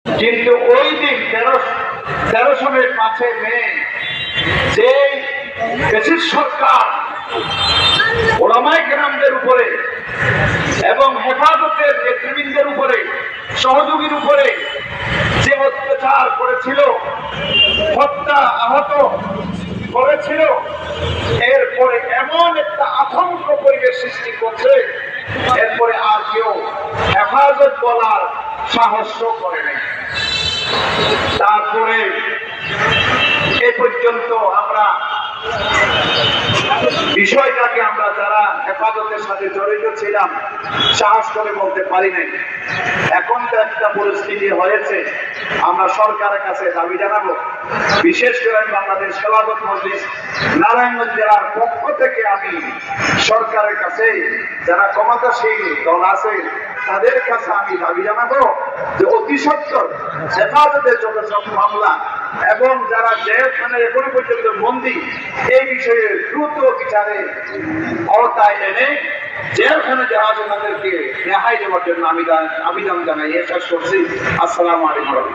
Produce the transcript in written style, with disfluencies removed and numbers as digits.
কিন্তু ওই দিন 13 সালের 5 মে যে ব্রিটিশ সরকার ওলামায়ে কেরামদের উপরে এবং হেফাজতের নেতৃবৃন্দের উপরে, সহযোগীর উপরে যে অত্যাচার করেছিল, হত্যা আহত করেছিল, এরপরে এমন একটা আতঙ্ক পরিবেশ সৃষ্টি করছে, এরপরে আর কেউ হেফাজত বলার সাহস করে নাই। তারপরে এ পর্যন্ত আমরা বিষয়টাকে আমরা যারা হেফাজতের সাথে জড়িত ছিলাম সাহস করে বলতে পারি নাই। এখন তো একটা পরিস্থিতি হয়েছে, আমরা সরকারের কাছে দাবি জানাবো, বিশেষ করে বাংলাদেশ খেলাফত মজলিস নারায়ণগঞ্জ জেলার পক্ষ থেকে আমি সরকারের কাছে, যারা ক্ষমতাশীল দল আছে তাদের কাছে আমি দাবি জানাবো যে অতি সত্বর হেফাজতের যত সব মামলা এবং যারা জেলখানে এখনো পর্যন্ত বন্দী, এই বিষয়ে দ্রুত বিচারে আওতায় এনে জেলখানে যারা আছে তাদেরকে রেহাই দেওয়ার জন্য আমি আবেদন জানাই। শেষ করছি। আসসালামু আলাইকুম।